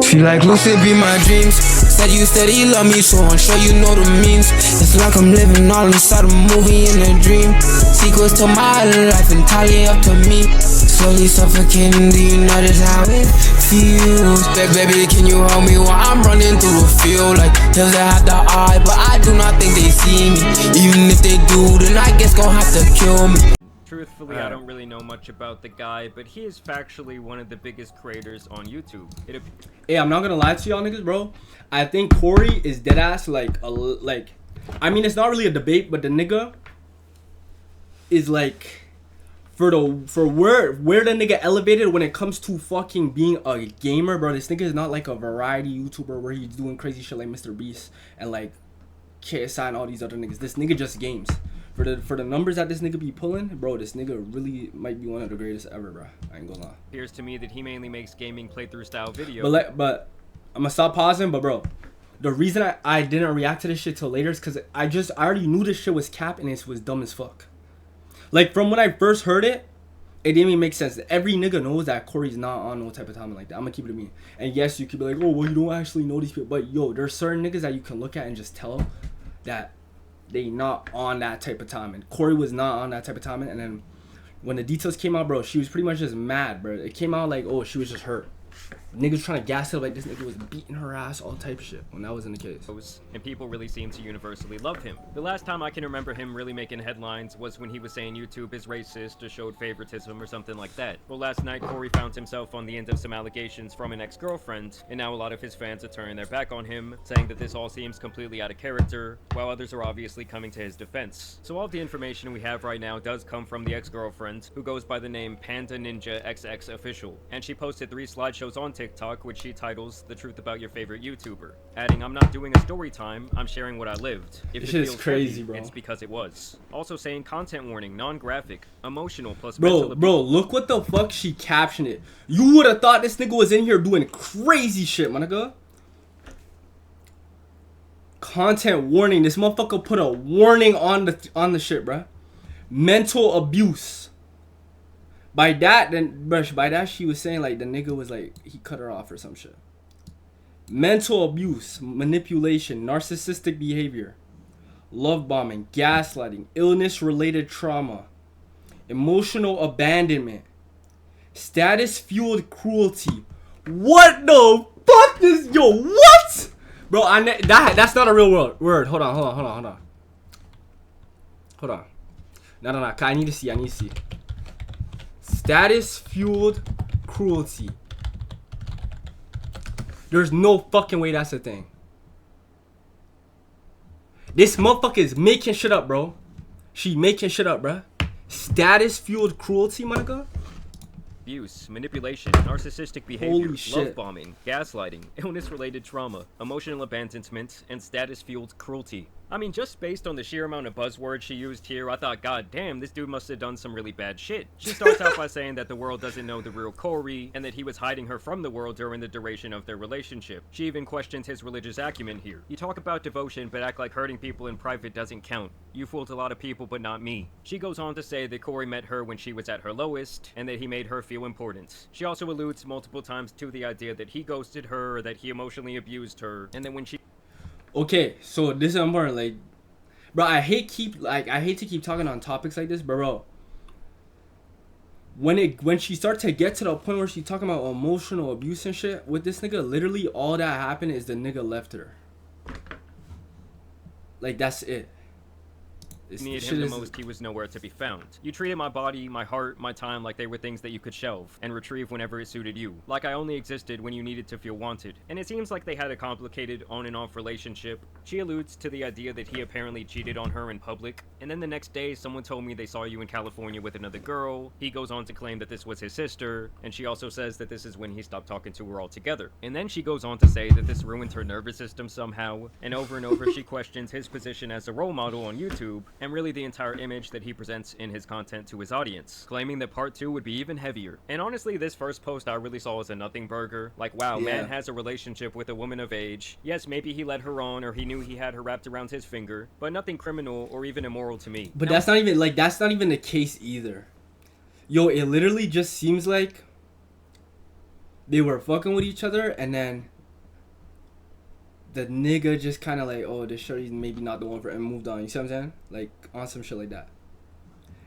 Feel like lucid be my dreams. Said you love me, so I'm sure you know the means. It's like I'm living all inside a movie in a dream. Sequels to my life entirely up to me. Slowly suffocating, do you notice how it feels? Baby, can you hold me while I'm running through the field? Like hills that have the eye, but I do not think they see me. Even if they do, then I guess gon' have to kill me. Truthfully, I don't really know much about the guy, but he is factually one of the biggest creators on YouTube. Hey, I'm not gonna lie to y'all niggas, bro. I think Cory is deadass I mean, it's not really a debate, but the nigga is like for where the nigga elevated when it comes to fucking being a gamer, bro. This nigga is not like a variety YouTuber where he's doing crazy shit like Mr. Beast and like KSI and all these other niggas. This nigga just games. For the numbers that this nigga be pulling, bro, this nigga really might be one of the greatest ever, bro. I ain't gonna lie. Appears to me that he mainly makes gaming playthrough style videos. But I'm gonna stop pausing. But bro, the reason I didn't react to this shit till later is because I already knew this shit was cap and it was dumb as fuck. Like from when I first heard it, it didn't even make sense. Every nigga knows that Cory's not on no type of timing like that. I'm gonna keep it to me. And yes, you could be like, oh, well, you don't actually know these people. But yo, there's certain niggas that you can look at and just tell that they not on that type of timing. Cory was not on that type of timing, and then when the details came out, bro, she was pretty much just mad, bro. It came out like, oh, she was just hurt. Niggas trying to gas it like this nigga was beating her ass, all type of shit, when that wasn't the case. And people really seem to universally love him. The last time I can remember him really making headlines was when he was saying YouTube is racist or showed favoritism or something like that. Well, last night, Cory found himself on the end of some allegations from an ex-girlfriend, and now a lot of his fans are turning their back on him, saying that this all seems completely out of character, while others are obviously coming to his defense. So all the information we have right now does come from the ex-girlfriend, who goes by the name Panda Ninja XX Official, and she posted 3 slideshows on TikTok, which she titles The Truth About Your Favorite YouTuber, adding, I'm not doing a story time, I'm sharing what I lived. If this it shit feels is crazy, heavy, bro. it's because it was. Also saying content warning, non-graphic, emotional plus Bro, look what the fuck she captioned it. You would have thought this nigga was in here doing crazy shit, my nigga. Content warning. This motherfucker put a warning on the shit, bruh. Mental abuse. By that she was saying like the nigga was like he cut her off or some shit. Mental abuse, manipulation, narcissistic behavior, love bombing, gaslighting, illness related trauma, emotional abandonment, status fueled cruelty. What the fuck is what? Bro, that's not a real word. Hold on. No. I need to see. Status-fueled cruelty. There's no fucking way that's a thing. This motherfucker is making shit up, bro. She making shit up, bro. Status-fueled cruelty, my nigga. Abuse, manipulation, narcissistic behavior, love bombing, gaslighting, illness-related trauma, emotional abandonment, and status-fueled cruelty. I mean, just based on the sheer amount of buzzwords she used here, I thought, god damn, this dude must have done some really bad shit. She starts out by saying that the world doesn't know the real Cory, and that he was hiding her from the world during the duration of their relationship. She even questions his religious acumen here. You talk about devotion, but act like hurting people in private doesn't count. You fooled a lot of people, but not me. She goes on to say that Cory met her when she was at her lowest, and that he made her feel important. She also alludes multiple times to the idea that he ghosted her, or that he emotionally abused her, and then when she... Okay, so this is important, like, bro, I hate to keep talking on topics like this, but bro, when she starts to get to the point where she's talking about emotional abuse and shit with this nigga, literally all that happened is the nigga left her. Like, that's it. Needed him the most, he was nowhere to be found. You treated my body, my heart, my time like they were things that you could shelve and retrieve whenever it suited you. Like I only existed when you needed to feel wanted. And it seems like they had a complicated on and off relationship. She alludes to the idea that he apparently cheated on her in public. And then the next day, someone told me they saw you in California with another girl. He goes on to claim that this was his sister. And she also says that this is when he stopped talking to her altogether. And then she goes on to say that this ruined her nervous system somehow. And over she questions his position as a role model on YouTube. And really the entire image that he presents in his content to his audience, claiming that part 2 would be even heavier. And honestly, this first post I really saw as a nothing burger. Like, wow, man has a relationship with a woman of age. Yes, maybe he led her on, or he knew he had her wrapped around his finger, but nothing criminal or even immoral to me. But that's not even the case either. Yo, it literally just seems like they were fucking with each other, and then the nigga just kind of like, oh, this shorty's maybe not the one for, and moved on. You see what I'm saying? Like on some shit like that.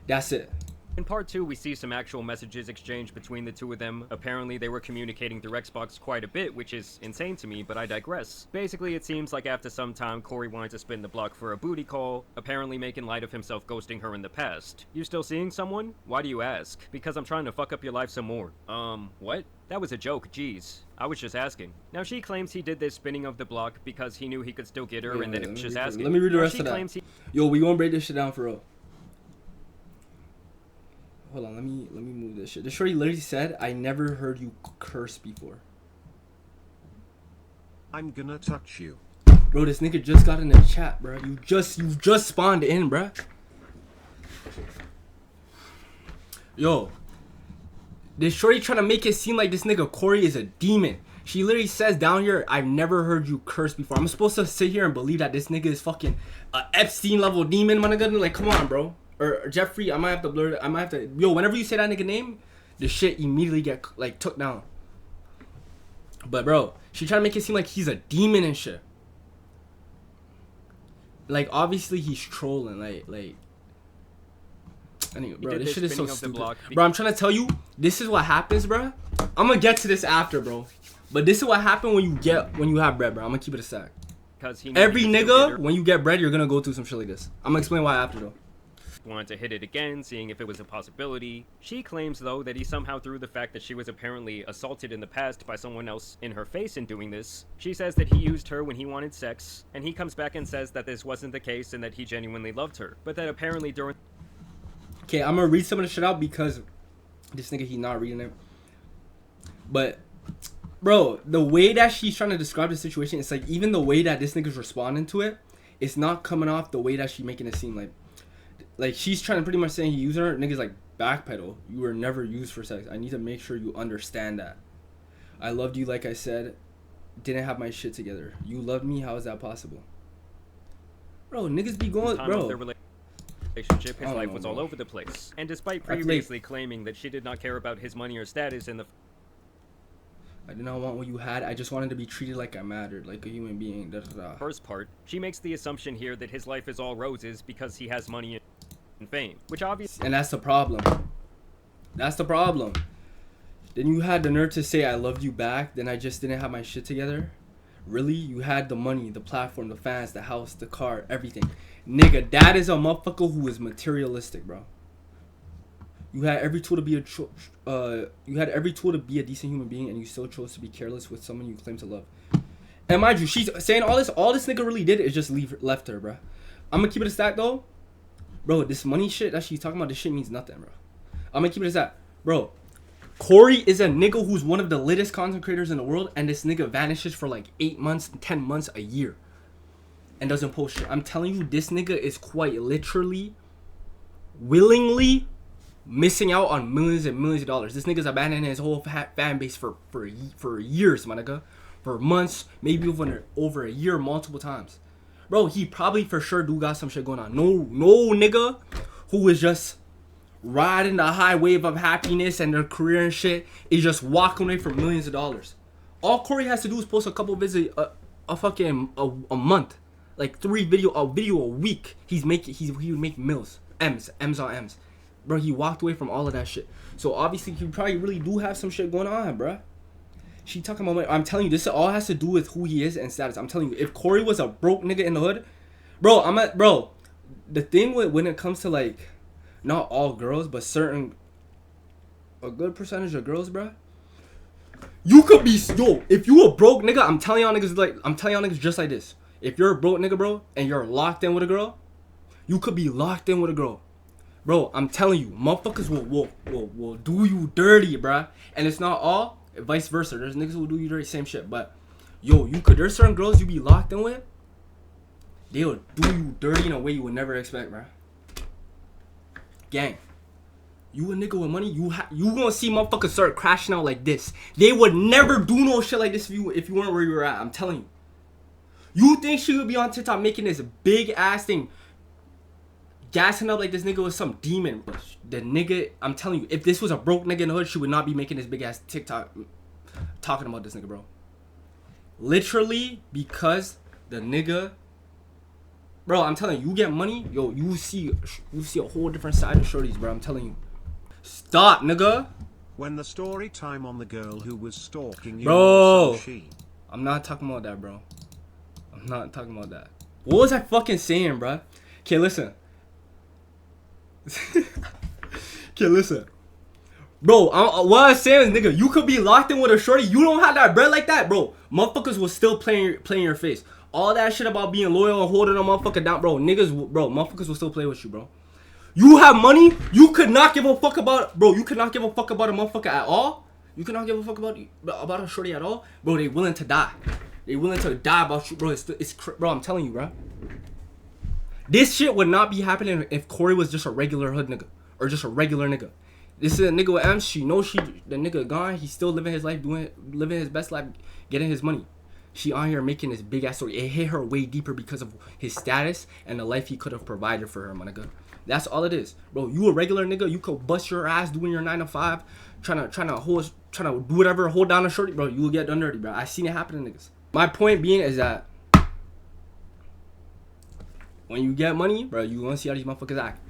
That's it. In part 2, we see some actual messages exchanged between the two of them. Apparently, they were communicating through Xbox quite a bit, which is insane to me, but I digress. Basically, it seems like after some time, Cory wanted to spin the block for a booty call, apparently making light of himself ghosting her in the past. You still seeing someone? Why do you ask? Because I'm trying to fuck up your life some more. What? That was a joke, jeez. I was just asking. Now, she claims he did this spinning of the block because he knew he could still get her and that it was just asking. Let me read the rest of that. Yo, we gonna break this shit down for real. Hold on, let me move this shit. The shorty literally said, I never heard you curse before. I'm gonna touch you. Bro, this nigga just got in the chat, bro. You just spawned in, bro. Yo. This shorty trying to make it seem like this nigga Cory is a demon. She literally says down here, I've never heard you curse before. I'm supposed to sit here and believe that this nigga is fucking a Epstein level demon, my nigga? Like, come on, bro. Or Jeffrey, I might have to blur it. I might have to. Yo, whenever you say that nigga name, the shit immediately get like took down. But bro, she trying to make it seem like he's a demon and shit. Like obviously he's trolling. Like. Anyway, bro, this shit is so stupid. Bro, I'm trying to tell you, this is what happens, bro. I'm gonna get to this after, bro. But this is what happened when you have bread, bro. I'm gonna keep it a stack. Every nigga, when you get bread, you're gonna go through some shit like this. I'm gonna explain why after though. Wanted to hit it again, seeing if it was a possibility. She claims, though, that he somehow threw the fact that she was apparently assaulted in the past by someone else in her face in doing this. She says that he used her when he wanted sex, and he comes back and says that this wasn't the case and that he genuinely loved her, but that apparently during... Okay, I'm gonna read some of the shit out because this nigga, he not reading it. But, bro, the way that she's trying to describe the situation, it's like even the way that this nigga's responding to it, it's not coming off the way that she's making it seem like she's trying to pretty much saying he used her. Niggas like, backpedal. You were never used for sex. I need to make sure you understand that. I loved you like I said. Didn't have my shit together. You loved me. How is that possible? Bro, niggas be going, bro. Relationship, his life was all over the place. And despite previously claiming that she did not care about his money or status in the... I did not want what you had. I just wanted to be treated like I mattered, like a human being. Da, da, da. First part, she makes the assumption here that his life is all roses because he has money and fame, which obviously... And that's the problem. That's the problem. Then you had the nerve to say I loved you back, then I just didn't have my shit together. Really? You had the money, the platform, the fans, the house, the car, everything. Nigga, that is a motherfucker who is materialistic, bro. You had every tool to be a decent human being, and you still chose to be careless with someone you claim to love. And mind you, she's saying all this. All this nigga really did is just left her, bro. I'm gonna keep it a stack though, bro. This money shit that she's talking about, this shit means nothing, bro. I'm gonna keep it a stack, bro. Cory is a nigga who's one of the littest content creators in the world, and this nigga vanishes for like 8 months, 10 months, a year, and doesn't post shit. I'm telling you, this nigga is quite literally, willingly missing out on millions and millions of dollars. This nigga's abandoning his whole fan base for years, my nigga. For months, maybe over a year, multiple times. Bro, he probably for sure do got some shit going on. No nigga who is just riding the high wave of happiness and their career and shit is just walking away from millions of dollars. All Cory has to do is post a couple videos a month. Like a video a week. He would make M's on M's. Bro, he walked away from all of that shit. So obviously he probably really do have some shit going on, bro. She talking about money. I'm telling you, this all has to do with who he is and status. I'm telling you, if Cory was a broke nigga in the hood, bro, the thing with when it comes to like, not all girls, but a good percentage of girls, bro. You could be, if you a broke nigga, I'm telling y'all niggas just like this. If you're a broke nigga, bro, and you're locked in with a girl, you could be locked in with a girl. Bro, I'm telling you, motherfuckers will do you dirty, bruh. And it's not all, vice versa. There's niggas who will do you dirty, same shit. But, there's certain girls you be locked in with, they'll do you dirty in a way you would never expect, bruh. Gang, you a nigga with money, you gonna see motherfuckers start crashing out like this. They would never do no shit like this if you weren't where you were at. I'm telling you. You think she would be on TikTok making this big ass thing, gassing up like this nigga was some demon? The nigga, I'm telling you, if this was a broke nigga in the hood, she would not be making this big ass TikTok talking about this nigga, bro. Literally, because the nigga, bro, I'm telling you, you get money, yo, you see a whole different side of shorties, bro. I'm telling you. Stop, nigga. When the story time on the girl who was stalking you, Bro, she... I'm not talking about that, bro. I'm not talking about that. What was I fucking saying, bro? Okay, listen. Okay, listen. Bro, what I was saying is, nigga, you could be locked in with a shorty. You don't have that bread like that, bro. Motherfuckers will still play your face. All that shit about being loyal and holding a motherfucker down, bro. Motherfuckers will still play with you, bro. You have money. You could not give a fuck about, bro. You could not give a fuck about a motherfucker at all. You could not give a fuck about a shorty at all, bro. They willing to die. They willing to die about you, bro. Bro. I'm telling you, bro. This shit would not be happening if Cory was just a regular hood nigga or just a regular nigga. This is a nigga with M's. She knows the nigga gone. He's still living his life, living his best life, getting his money. She on here making this big ass story. It hit her way deeper because of his status and the life he could have provided for her, my nigga. That's all it is, bro. You a regular nigga. You could bust your ass doing your 9 to 5, trying to do whatever, hold down a shorty, bro. You will get done dirty, bro. I seen it happen to niggas. My point being is that when you get money, bro, you gonna see how these motherfuckers act.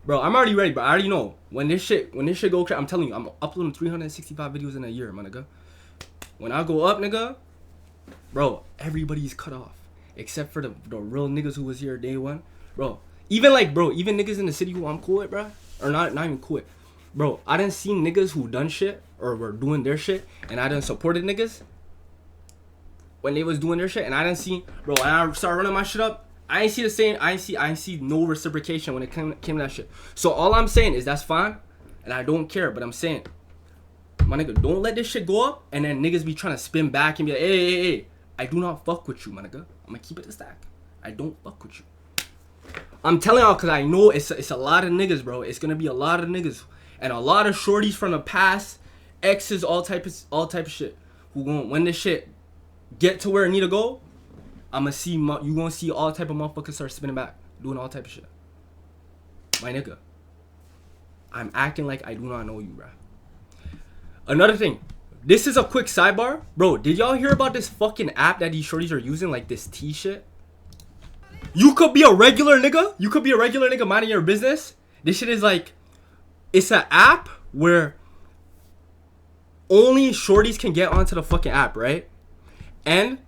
Bro, I'm already ready, bro. I already know. When this shit go crazy, I'm telling you, I'm uploading 365 videos in a year, my nigga. When I go up, nigga, bro, everybody's cut off. Except for the real niggas who was here day one. Bro, even niggas in the city who I'm cool with, bro. Or not even cool with. Bro, I done seen niggas who done shit or were doing their shit and I done supported niggas when they was doing their shit, and I done seen, bro, when I started running my shit up, I ain't see the same. I ain't see no reciprocation when it came to that shit. So all I'm saying is that's fine, and I don't care. But I'm saying, my nigga, don't let this shit go up, and then niggas be trying to spin back and be like, hey, I do not fuck with you, my nigga. I'm gonna keep it a stack. I don't fuck with you. I'm telling y'all because I know it's a lot of niggas, bro. It's gonna be a lot of niggas and a lot of shorties from the past, exes, all type of shit. Who gonna, when this shit get to where it need to go, I'ma see you gonna see all type of motherfuckers start spinning back, doing all type of shit. My nigga, I'm acting like I do not know you, bro. Another thing, this is a quick sidebar, bro. Did y'all hear about this fucking app that these shorties are using, like this T shit? You could be a regular nigga. You could be a regular nigga minding your business. This shit is like, it's an app where only shorties can get onto the fucking app, right? And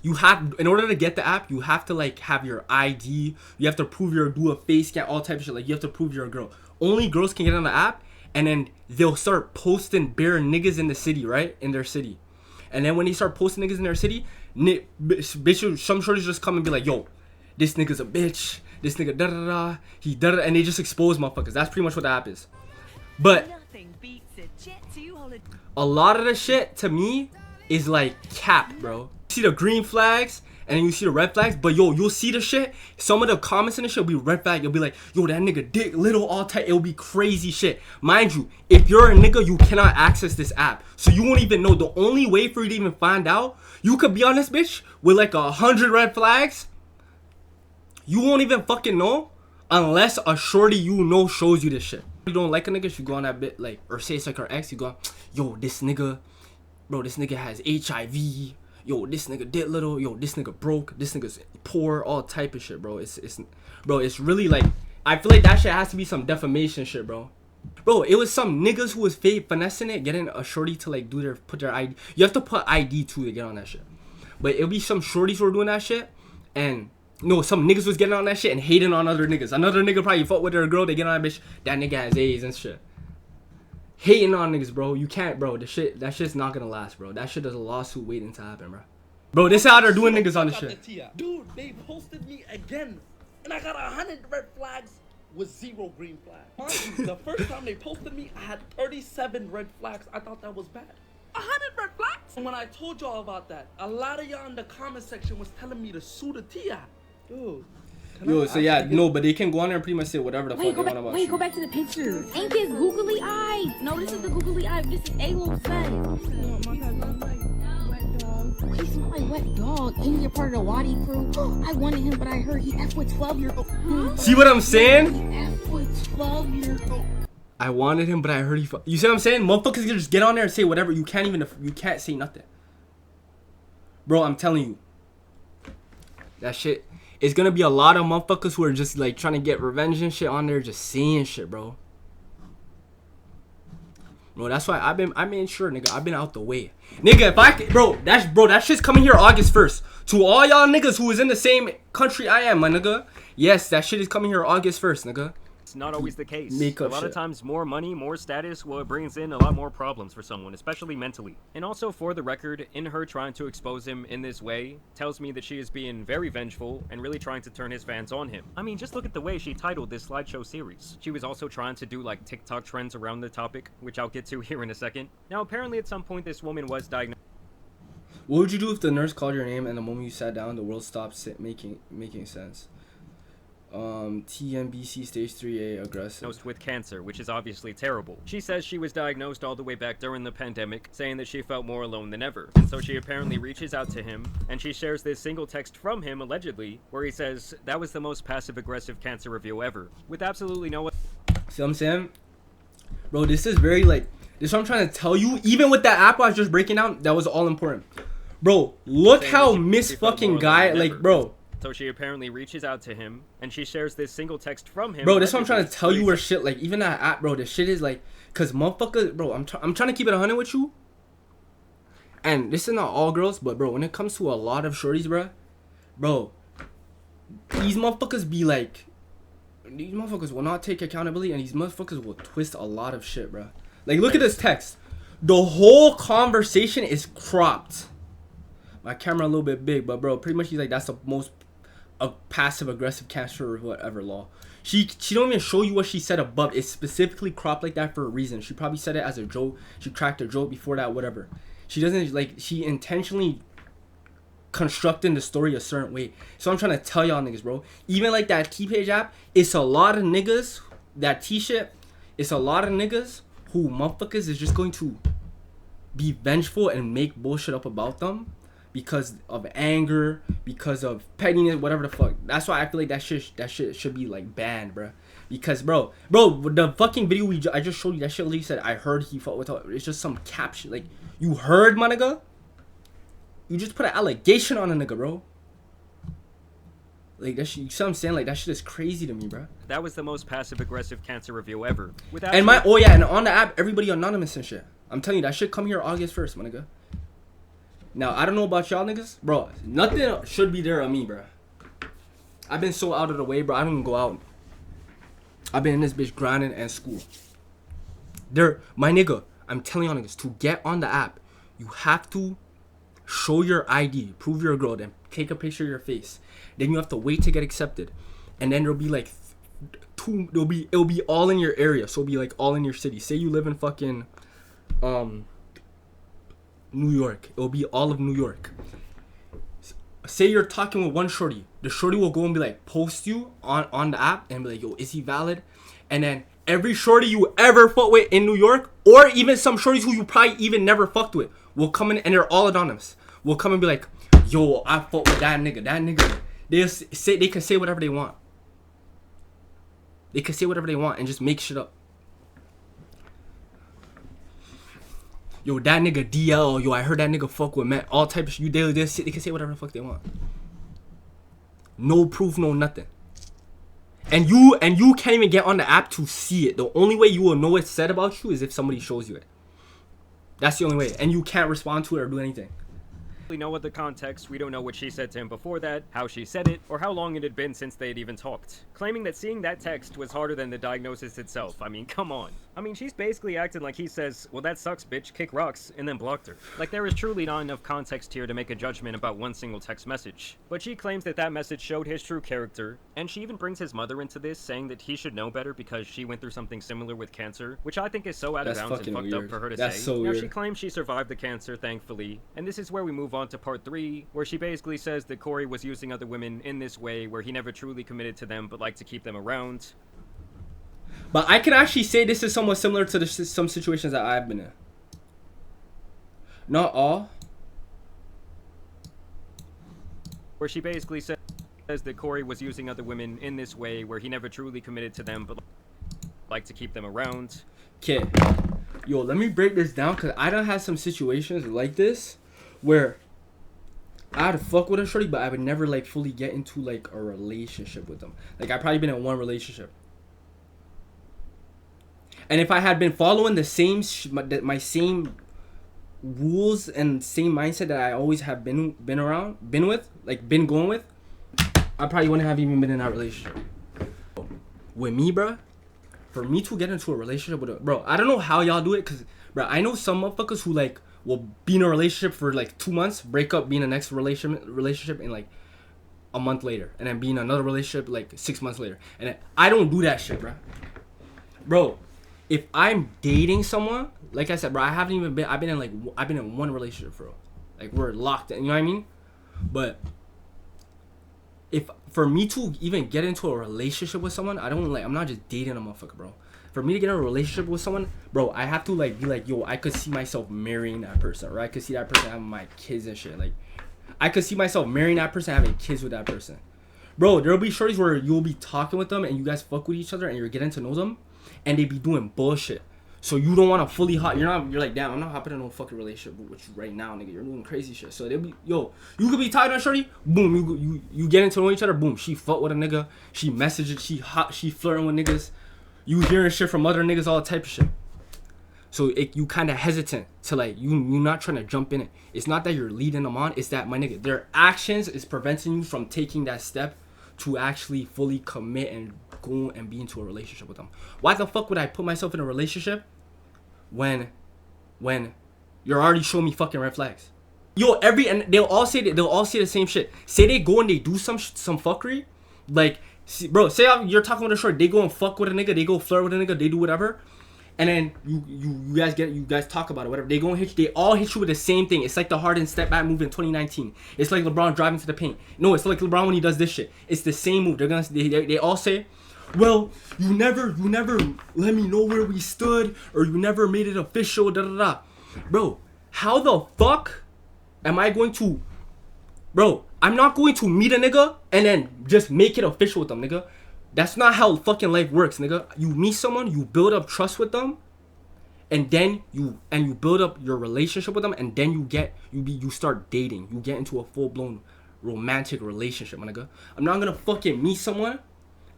you have, in order to get the app, you have to like have your ID. You have to prove do a face scan, all type of shit. Like you have to prove you're a girl. Only girls can get on the app, and then they'll start posting bare niggas in the city, right? In their city. And then when they start posting niggas in their city, bitches, some shorties just come and be like, yo, this nigga's a bitch. This nigga da-da-da. He da-da-da. And they just expose motherfuckers. That's pretty much what the app is. But a lot of the shit, to me, is like cap, bro. You see the green flags and then you see the red flags, but yo, you'll see the shit. Some of the comments in the shit will be red flag. You'll be like, yo, that nigga dick little, all tight. It'll be crazy shit. Mind you, if you're a nigga, you cannot access this app, so you won't even know. The only way for you to even find out, you could be on this bitch with like 100 red flags. You won't even fucking know unless a shorty you know shows you this shit. If you don't like a nigga, you go on that bit like, or say it's like her ex, you go, yo, this nigga, bro, this nigga has HIV. Yo, this nigga did little. Yo, this nigga broke. This nigga's poor. All type of shit, bro. It's really like, I feel like that shit has to be some defamation shit, bro. Bro, it was some niggas who was finessing it, getting a shorty to like put their ID. You have to put ID too to get on that shit. But it'll be some shorties who were doing that shit, and no, some niggas was getting on that shit and hating on other niggas. Another nigga probably fought with their girl. They get on that bitch. That nigga has AIDS and shit. Hating on niggas, bro. You can't, bro. That shit's not gonna last, bro. That shit is a lawsuit waiting to happen, bro. Bro, this is how they're doing niggas on this shit. Dude, they posted me again, and I got 100 red flags with 0 green flags. Mind you, the first time they posted me, I had 37 red flags. I thought that was bad. 100 red flags? And when I told y'all about that, a lot of y'all in the comment section was telling me to sue the T.I. Dude. Yo, so yeah, no, but they can go on there and pretty much say whatever the fuck they want about you. Wait, go back to the picture. Ain't this googly eyes? No, this is the googly eye. This is A-Lo's son. He smelled like wet dog. Ain't he a part of the Wadi crew? I wanted him, but I heard he F with 12-year-old. See what I'm saying? He F with 12-year-old. I wanted him, but I heard he You see what I'm saying? Motherfuckers can just get on there and say whatever. You can't say nothing. Bro, I'm telling you. That shit is gonna be a lot of motherfuckers who are just like trying to get revenge and shit on there, just saying shit, bro. Bro, that's why I made sure, nigga, I've been out the way. Nigga, if I, bro, that shit's coming here August 1st. To all y'all niggas who is in the same country I am, my nigga. Yes, that shit is coming here August 1st, nigga. It's not always the case. Make A up lot shit. of times, more money, more status, well, it brings in a lot more problems for someone, especially mentally. And also, for the record, in her trying to expose him in this way, tells me that she is being very vengeful and really trying to turn his fans on him. I mean, just look at the way she titled this slideshow series. She was also trying to do, like, TikTok trends around the topic, which I'll get to here in a second. Now, apparently at some point, this woman was diagnosed. What would you do if the nurse called your name and the moment you sat down, the world stopped making sense? TNBC stage 3A aggressive. With cancer, which is obviously terrible. She says she was diagnosed all the way back during the pandemic, saying that she felt more alone than ever. And so she apparently reaches out to him, and she shares this single text from him, allegedly, where he says, "That was the most passive-aggressive cancer review ever," with absolutely no... See what I'm saying? Bro, this is very like, this is what I'm trying to tell you. Even with that app I was just breaking down, that was all important. Bro, look how Miss fucking guy, like, bro. So she apparently reaches out to him, and she shares this single text from him. Bro, that's what I'm trying to tell you where shit, like, even that app, bro, this shit is like, cause motherfuckers, bro, I'm trying to keep it 100 with you. And this is not all girls, but bro, when it comes to a lot of shorties, bro, these motherfuckers be like, these motherfuckers will not take accountability, and these motherfuckers will twist a lot of shit, bro. Like, look at this text. The whole conversation is cropped. My camera a little bit big, but bro, pretty much he's like, that's the most passive aggressive cancer or whatever law. She don't even show you what she said above. It's specifically cropped like that for a reason. She probably said it as a joke. She cracked a joke before that, whatever. She doesn't, like, she intentionally constructing the story a certain way. So I'm trying to tell y'all niggas, bro. Even like that T-Page app, it's a lot of niggas, that T-shit, it's a lot of niggas who motherfuckers is just going to be vengeful and make bullshit up about them because of anger, because of pettiness, whatever the fuck. That's why I feel like that shit should be like banned, bro. Because bro, the fucking video I just showed you, that shit literally said, I heard he fought with her. It's just some caption. Like, you heard, my nigga? You just put an allegation on a nigga, bro. Like, that shit, you see what I'm saying? Like, that shit is crazy to me, bro. That was the most passive-aggressive cancer review ever. And and on the app, everybody anonymous and shit. I'm telling you, that shit come here August 1st, my nigga. Now, I don't know about y'all niggas. Bro, nothing should be there on me, bro. I've been so out of the way, bro. I don't even go out. I've been in this bitch grinding and school. My nigga, I'm telling y'all niggas, to get on the app, you have to show your ID, prove you're a girl, then take a picture of your face. Then you have to wait to get accepted. And then there'll be like it'll be all in your area. So it'll be like all in your city. Say you live in fucking New York. It'll be all of New York. Say you're talking with one shorty. The shorty will go and be like, post you on the app and be like, yo, is he valid? And then every shorty you ever fucked with in New York, or even some shorties who you probably even never fucked with, will come in and they're all anonymous. Will come and be like, yo, I fucked with that nigga. That nigga. They can say whatever they want. They can say whatever they want and just make shit up. Yo, that nigga DL. Yo, I heard that nigga fuck with Matt. All type of shit. They can say whatever the fuck they want. No proof, no nothing. And you can't even get on the app to see it. The only way you will know it's said about you is if somebody shows you it. That's the only way. And you can't respond to it or do anything. We know what the context, we don't know what she said to him before that, how she said it, or how long it had been since they had even talked. Claiming that seeing that text was harder than the diagnosis itself. I mean, come on. I mean, she's basically acting like he says, well, that sucks, bitch, kick rocks, and then blocked her. Like, there is truly not enough context here to make a judgment about one single text message. But she claims that that message showed his true character, and she even brings his mother into this, saying that he should know better because she went through something similar with cancer, which I think is so out of bounds and fucked up for her to say. So now, weird. she claims she survived the cancer, thankfully, and this is where we move on to part 3, where she basically says that Cory was using other women in this way, where he never truly committed to them but liked to keep them around. But I can actually say this is somewhat similar to some situations that I've been in. Not all. Where she basically says that Cory was using other women in this way, where he never truly committed to them but liked to keep them around. Okay. Yo, let me break this down because I done had some situations like this where I'd fuck with a shorty, but I would never like fully get into like a relationship with them. Like I've probably been in one relationship. And if I had been following the same my same rules and same mindset that I always have been going with, I probably wouldn't have even been in that relationship. With me, bro, for me to get into a relationship with bro, I don't know how y'all do it, cause bro, I know some motherfuckers who like will be in a relationship for like 2 months, break up, be in the next relationship in like a month later, and then be in another relationship like 6 months later. And I don't do that shit, bro. Bro, if I'm dating someone, like I said, bro, I've been in one relationship, bro. Like we're locked in, you know what I mean? But if for me to even get into a relationship with someone, I'm not just dating a motherfucker, bro. For me to get in a relationship with someone, bro, I have to like be like, yo, I could see myself marrying that person, or I could see that person having my kids and shit. Like, I could see myself marrying that person, having kids with that person. Bro, there'll be shorties where you'll be talking with them and you guys fuck with each other and you're getting to know them, and they be doing bullshit. So you don't want to fully you're like, damn, I'm not hopping in no fucking relationship with you right now, nigga. You're doing crazy shit. So they'll be, yo, you could be talking to a shorty, boom, you get into know each other, boom, she fuck with a nigga, she messages, she flirting with niggas, you hearing shit from other niggas, all type of shit. So you kind of hesitant to like, you not trying to jump in it. It's not that you're leading them on, it's that, my nigga, their actions is preventing you from taking that step to actually fully commit and go and be into a relationship with them. Why the fuck would I put myself in a relationship when you're already showing me fucking red flags? Yo, and they'll all say the same shit. Say they go and they do some fuckery, like, bro, say you're talking with a short, they go and fuck with a nigga, they go flirt with a nigga, they do whatever, and then you guys talk about it, whatever. They all hit you with the same thing. It's like the Harden step back move in 2019. It's like LeBron driving to the paint. No, it's like LeBron when he does this shit. It's the same move. They all say, well, you never let me know where we stood, or you never made it official, da da da. Bro, how the fuck am I going to, bro, I'm not going to meet a nigga and then just make it official with them, nigga. That's not how fucking life works, nigga. You meet someone, you build up trust with them, and then you build up your relationship with them, and then you start dating. You get into a full-blown romantic relationship, my nigga. I'm not gonna fucking meet someone,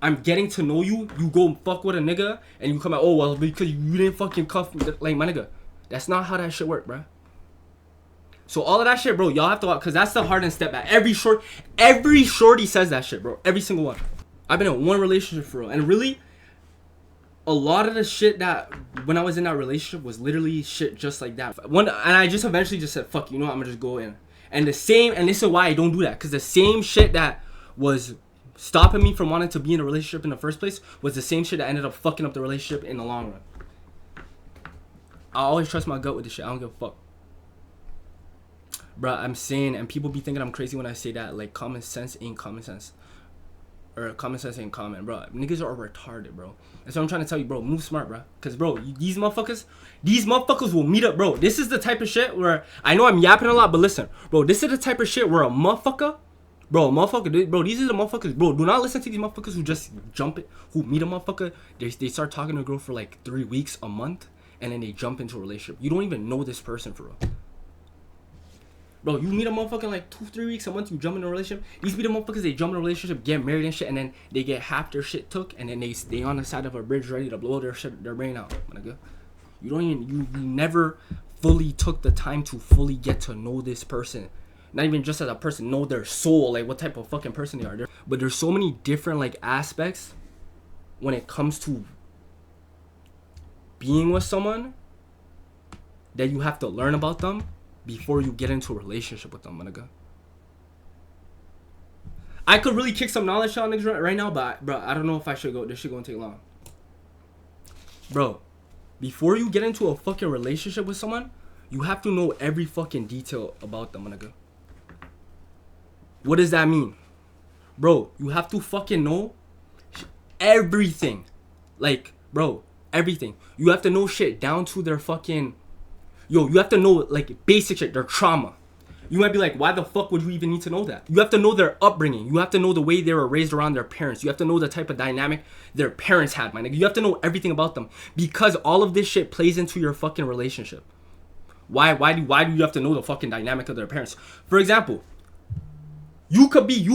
I'm getting to know you, you go fuck with a nigga, and you come out, oh, well, because you didn't fucking cuff me. Like, my nigga, that's not how that shit work, bro. So all of that shit, bro, y'all have to watch, because that's the Harden step back. Every shorty says that shit, bro. Every single one. I've been in one relationship for real, and really, a lot of the shit that when I was in that relationship was literally shit just like that. And I just eventually just said, fuck, you know what, I'm gonna just go in. And this is why I don't do that, because the same shit that was stopping me from wanting to be in a relationship in the first place was the same shit that ended up fucking up the relationship in the long run. I always trust my gut with this shit. I don't give a fuck. Bruh, I'm saying, and people be thinking I'm crazy when I say that, like, common sense ain't common sense. Or common sense ain't common, bro. Niggas are retarded, bro. That's what I'm trying to tell you, bro. Move smart, bro. Because, bro, these motherfuckers will meet up, bro. This is the type of shit where, I know I'm yapping a lot, but listen, bro, this is the type of shit where these are the motherfuckers, bro, do not listen to these motherfuckers who just jump it, who meet a motherfucker, they start talking to a girl for like 3 weeks, a month, and then they jump into a relationship. You don't even know this person for real. Bro, you meet a motherfucker in like 2-3 weeks, a month, you jump in a relationship. These be the motherfuckers, they jump in a relationship, get married and shit, and then they get half their shit took, and then they stay on the side of a bridge ready to blow their brain out, my nigga. You never fully took the time to fully get to know this person. Not even just as a person, know their soul, like what type of fucking person they are. But there's so many different like aspects when it comes to being with someone that you have to learn about them before you get into a relationship with them, my nigga. I could really kick some knowledge on niggas right now, but bro, I don't know if I should go. This shit gonna take long. Bro, before you get into a fucking relationship with someone, you have to know every fucking detail about them, my nigga. What does that mean? Bro, you have to fucking know everything. Like, bro, everything. You have to know shit down to their fucking... Yo, you have to know, like, basic shit, their trauma. You might be like, why the fuck would you even need to know that? You have to know their upbringing. You have to know the way they were raised around their parents. You have to know the type of dynamic their parents had, my nigga. You have to know everything about them. Because all of this shit plays into your fucking relationship. Why do you have to know the fucking dynamic of their parents? For example... You could be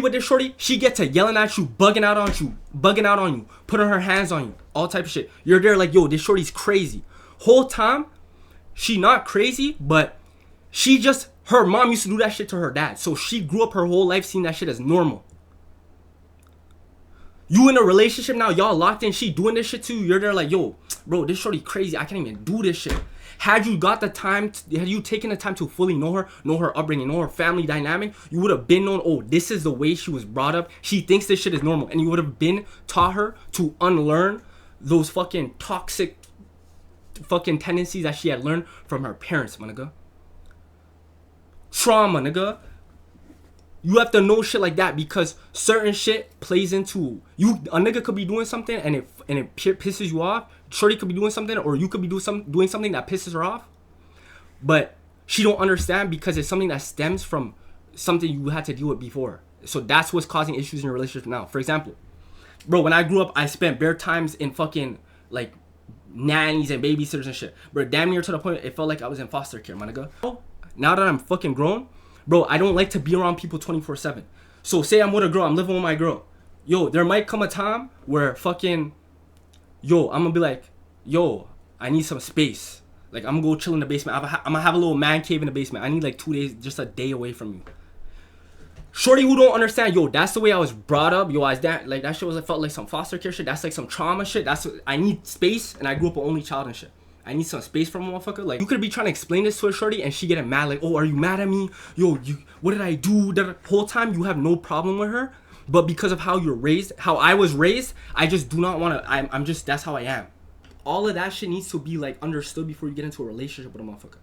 with this shorty. She gets to yelling at you, bugging out on you, putting her hands on you, all type of shit. You're there like, yo, this shorty's crazy. Whole time, she not crazy, but she just, her mom used to do that shit to her dad. So she grew up her whole life seeing that shit as normal. You in a relationship now, y'all locked in, she doing this shit to you. You're there like, yo, bro, this shorty crazy. I can't even do this shit. Had you got the time, had you taken the time to fully know her upbringing, know her family dynamic, you would have been known, oh, this is the way she was brought up. She thinks this shit is normal. And you would have been taught her to unlearn those fucking toxic fucking tendencies that she had learned from her parents, my nigga. Trauma, nigga. You have to know shit like that because certain shit plays into you. A nigga could be doing something and it pisses you off. Shorty could be doing something, or you could be doing something that pisses her off, but she don't understand because it's something that stems from something you had to deal with before. So that's what's causing issues in your relationship now. For example, bro, when I grew up, I spent bare times in fucking like nannies and babysitters and shit. Bro, damn near to the point it felt like I was in foster care, my nigga. Now that I'm fucking grown, bro, I don't like to be around people 24/7. So say I'm with a girl, I'm living with my girl. Yo, there might come a time where fucking, yo, I'm gonna be like, yo, I need some space. Like, I'm gonna go chill in the basement. I'm gonna have a little man cave in the basement. I need like 2 days, just a day away from you. Shorty who don't understand, yo, that's the way I was brought up. Yo, that shit felt like some foster care shit. That's like some trauma shit. I need space, and I grew up an only child and shit. I need some space from a motherfucker. Like, you could be trying to explain this to a shorty and she getting mad like, oh, are you mad at me? Yo, what did I do? The whole time you have no problem with her, but because of how you're raised, how I was raised, I just do not want to, I'm just, that's how I am. All of that shit needs to be like understood before you get into a relationship with a motherfucker.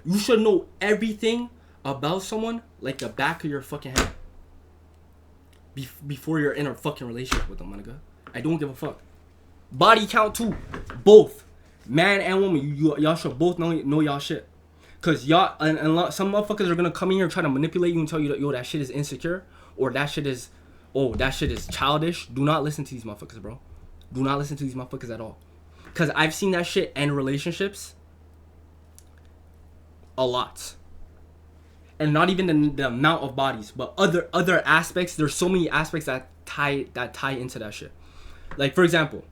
You should know everything about someone like the back of your fucking head before you're in a fucking relationship with them, my nigga. I don't give a fuck. Body count too, both. Man and woman, y'all should both know y'all shit. Cause y'all and some motherfuckers are gonna come in here and try to manipulate you and tell you that, yo, that shit is insecure, or that shit is childish. Do not listen to these motherfuckers, bro. Do not listen to these motherfuckers at all. Cause I've seen that shit end relationships a lot. And not even the amount of bodies, but other aspects. There's so many aspects that tie into that shit. Like, for example,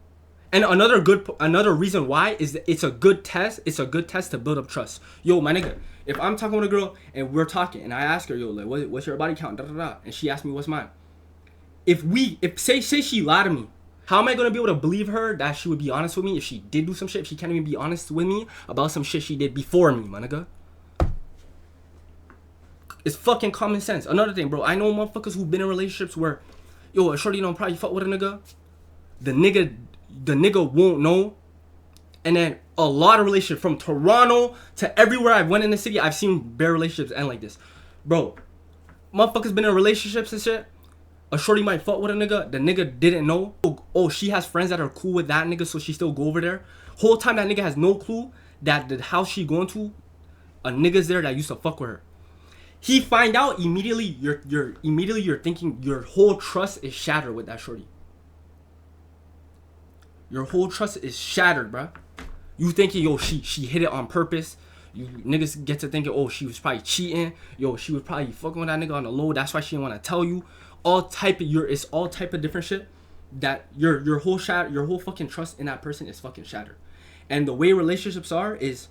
and another reason why is that it's a good test. It's a good test to build up trust. Yo, my nigga, if I'm talking with a girl and we're talking and I ask her, yo, like, what's your body count? Da, da, da, and she asks me what's mine. If say she lied to me, how am I gonna be able to believe her that she would be honest with me if she did do some shit? If she can't even be honest with me about some shit she did before me, my nigga. It's fucking common sense. Another thing, bro, I know motherfuckers who've been in relationships where, yo, a shorty don't probably fuck with a nigga. The nigga won't know. And then a lot of relationships from Toronto to everywhere I've went in the city, I've seen bare relationships end like this. Bro, motherfuckers been in relationships and shit. A shorty might fuck with a nigga. The nigga didn't know. Oh, she has friends that are cool with that nigga, so she still go over there. Whole time that nigga has no clue that the house she going to, a nigga's there that used to fuck with her. He find out immediately. You're thinking your whole trust is shattered with that shorty. Your whole trust is shattered, bruh. You thinking, yo, she hit it on purpose. You niggas get to thinking, oh, she was probably cheating. Yo, she was probably fucking with that nigga on the low. That's why she didn't want to tell you. It's all type of different shit. That your whole fucking trust in that person is fucking shattered. And the way relationships are is,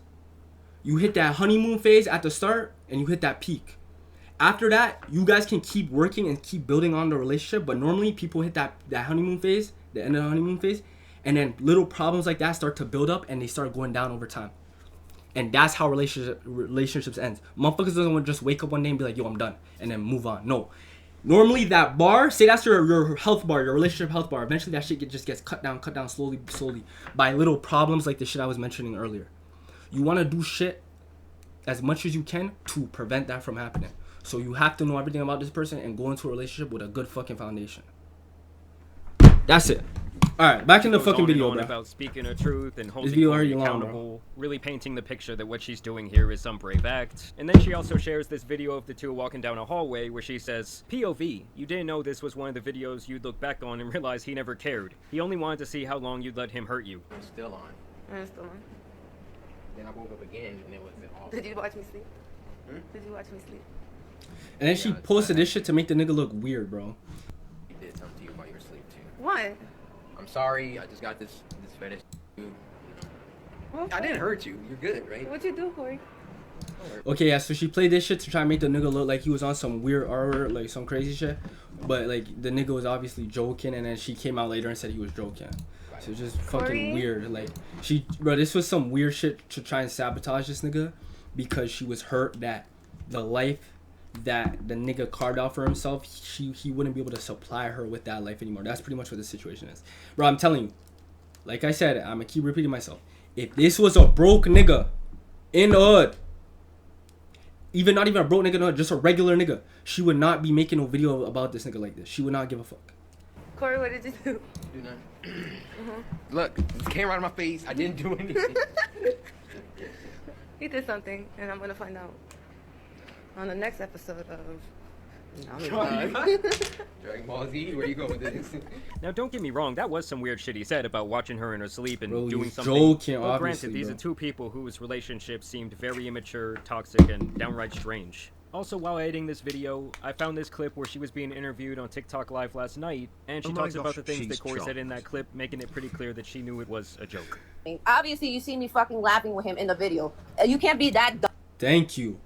you hit that honeymoon phase at the start and you hit that peak. After that, you guys can keep working and keep building on the relationship. But normally people hit that honeymoon phase, the end of the honeymoon phase. And then little problems like that start to build up and they start going down over time. And that's how relationships end. Motherfuckers doesn't just wake up one day and be like, yo, I'm done. And then move on. No. Normally that bar, say that's your health bar, your relationship health bar. Eventually that shit just gets cut down slowly by little problems like the shit I was mentioning earlier. You want to do shit as much as you can to prevent that from happening. So you have to know everything about this person and go into a relationship with a good fucking foundation. That's it. Alright, back in the fucking video, bro. About speaking the truth and holding people accountable, really painting the picture that what she's doing here is some brave act. And then she also shares this video of the two walking down a hallway where she says, POV, you didn't know this was one of the videos you'd look back on and realize he never cared. He only wanted to see how long you'd let him hurt you. I'm still on. I'm still on. Then I woke up again and it was off. Did you watch me sleep? Did you watch me sleep? And then she posted this shit to make the nigga look weird, bro. He did something to you while you were asleep too. What? I'm sorry. I just got this fetish. What? I didn't hurt you. You're good, right? What'd you do, Corey? Okay, yeah, so she played this shit to try and make the nigga look like he was on some weird R, like some crazy shit. But like the nigga was obviously joking, and then she came out later and said he was joking. So it's just fucking Corey? weird. Like bro, this was some weird shit to try and sabotage this nigga because she was hurt that the life that the nigga carved out for himself, he wouldn't be able to supply her with that life anymore. That's pretty much what the situation is. Bro, I'm telling you, like I said, I'm gonna keep repeating myself. If this was a broke nigga in the hood, not even a broke nigga in the hood, just a regular nigga, she would not be making no video about this nigga like this. She would not give a fuck. Corey, what did you do? Do nothing. Look, this camera out of my face. I didn't do anything. He did something, and I'm gonna find out on the next episode of. Dragon Ball Z, where you going with this? Now, don't get me wrong, that was some weird shit he said about watching her in her sleep and Bro, doing he's something. joking, But obviously, granted, these bro. are two people whose relationship seemed very immature, toxic, and downright strange. Also, while editing this video, I found this clip where she was being interviewed on TikTok Live last night, and she Oh my talks about gosh, the things that she's Corey said in drunk. that clip, making it pretty clear that she knew it was a joke. Obviously, you see me fucking laughing with him in the video. You can't be that dumb. Thank you.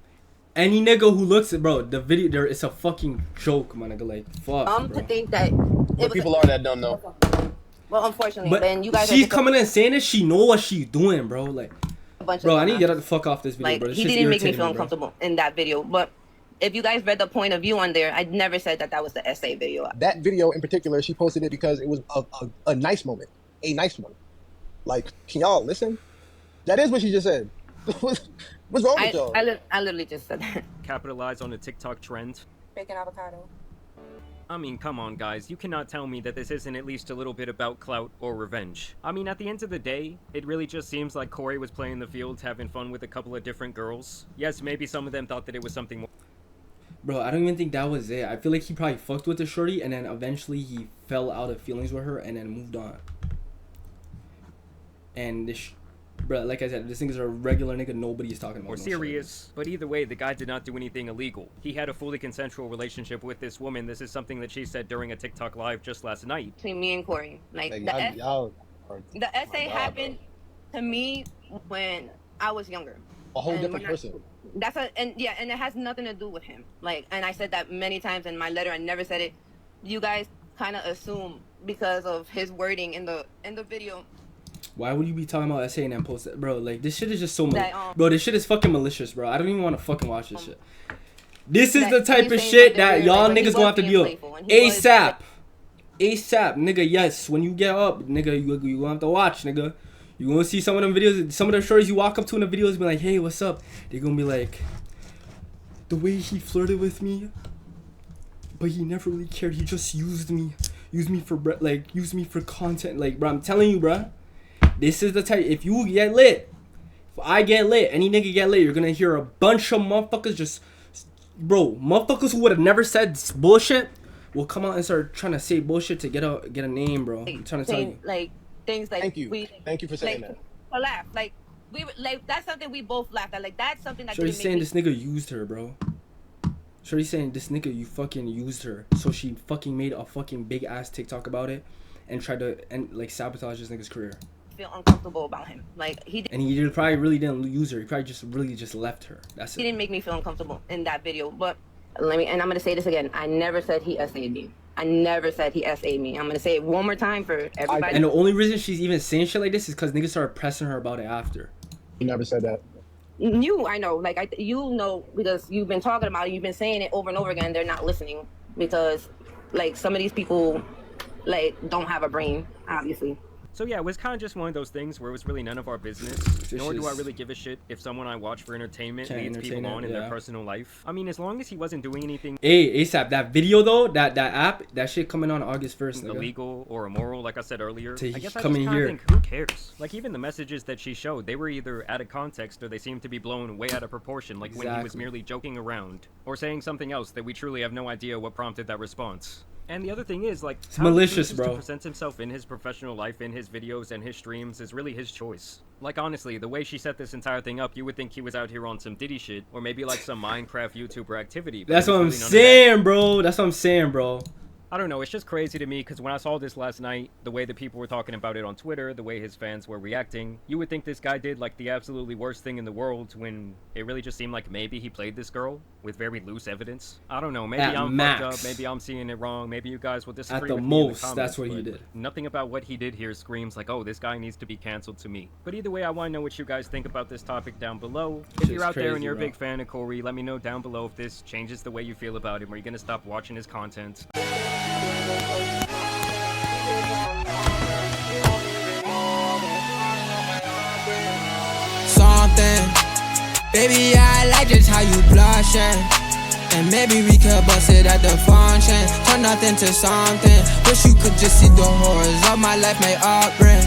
Any nigga who looks at, bro, the video there, it's a fucking joke, my nigga. Like, fuck, To bro. think that But people are that dumb though. Well, unfortunately, But then you guys she's are coming in saying this. She know what she's doing, bro. Like, a bunch bro, of I need to get dumbasses. the fuck off this video, Like, bro. This he shit's didn't make me irritating feel bro. uncomfortable in that video. But if you guys read the point of view on there, I never said that was the essay video. That video in particular, she posted it because it was a nice moment, a nice one. Like, can y'all listen? That is what she just said. What's wrong with y'all? I literally just said that. Capitalize on the TikTok trend. Bacon avocado. I mean, come on, guys. You cannot tell me that this isn't at least a little bit about clout or revenge. I mean, at the end of the day, it really just seems like Corey was playing the field, having fun with a couple of different girls. Yes, maybe some of them thought that it was something more. Bro, I don't even think that was it. I feel like he probably fucked with the shorty, and then eventually he fell out of feelings with her, and then moved on. And this, bro, like I said, this thing is a regular nigga. Nobody's talking about. Or no shit like serious, this. but either way, the guy did not do anything illegal. He had a fully consensual relationship with this woman. This is something that she said during a TikTok live just last night. Between me and Corey, like y'all are the essay God, happened to me when I was younger. a whole And different when I- person. and it has nothing to do with him. Like, and I said that many times in my letter. I never said it. You guys kind of assume because of his wording in the video. Why would you be talking about essay and then post it, bro? Like, this shit is just so That, bro. This shit is fucking malicious, bro. I don't even want to fucking watch this shit. This is that the type he's of saying shit something that weird, y'all like, when he niggas gonna have to was deal being with playful, and he was, ASAP. ASAP, nigga. Yes, when you get up, nigga, you gonna have to watch, nigga. You gonna see some of them videos, some of the stories you walk up to in the videos, be like, hey, what's up? They're gonna be like, the way he flirted with me, but he never really cared. He just used me for content. Like, bro, I'm telling you, bro. This is the type. If you get lit, if I get lit, any nigga get lit, you're gonna hear a bunch of motherfuckers just, bro, motherfuckers who would have never said bullshit will come out and start trying to say bullshit to get a name, bro. I'm trying to tell you. Like things like Thank you. Thank you for saying like, that. A laugh. Like we like that's something we both laughed at. Like that's something that Shorty's didn't saying make me. this nigga used her, bro. Shorty's saying this nigga you fucking used her, so she fucking made a fucking big ass TikTok about it and tried to sabotage this nigga's career. Feel uncomfortable about him. Like he And he probably really didn't use her. He probably just left her. That's he it. didn't make me feel uncomfortable in that video. But and I'm gonna say this again. I never said he essayed me. I never said he essayed me. I'm gonna say it one more time for everybody. And the only reason she's even saying shit like this is because niggas started pressing her about it after. You never said that. I know, like you know, because you've been talking about it, you've been saying it over and over again. They're not listening because, like, some of these people, like, don't have a brain, obviously. So yeah, it was kind of just one of those things where it was really none of our business. Nor do I really give a shit if someone I watch for entertainment Can't leads people entertain it, on in their yeah. personal life. I mean, as long as he wasn't doing anything Hey, ASAP, that video though, that app, that shit coming on August 1st, nigga. illegal or immoral, like I said earlier, To I guess I just come in kind of here. think, who cares? Like, even the messages that she showed, they were either out of context or they seemed to be blown way out of proportion, like when he was Exactly. merely joking around or saying something else that we truly have no idea what prompted that response. And the other thing is, like, it's how he malicious, chooses bro. to present himself in his professional life, in his videos and his streams is really his choice. Like, honestly, the way she set this entire thing up, you would think he was out here on some Diddy shit, or maybe like some Minecraft YouTuber activity. But That's it was what I'm really none of that. saying, bro. That's what I'm saying, bro. I don't know, it's just crazy to me, because when I saw this last night, the way that people were talking about it on Twitter, the way his fans were reacting, you would think this guy did, like, the absolutely worst thing in the world, when it really just seemed like maybe he played this girl with very loose evidence. I don't know, maybe At I'm max. fucked up, maybe I'm seeing it wrong, maybe you guys will disagree At the with me in the most, comments, that's what he but did. Nothing about what he did here screams like, oh, this guy needs to be canceled to me. But either way, I want to know what you guys think about this topic down below. If Shit's you're out there and crazy, you're a bro. big fan of Cory, let me know down below if this changes the way you feel about him, or you're gonna stop watching his content. Something, baby, I like just how you blushing. And maybe we could bust it at the function. Turn nothing to something. Wish you could just see the horrors of my life may upbring.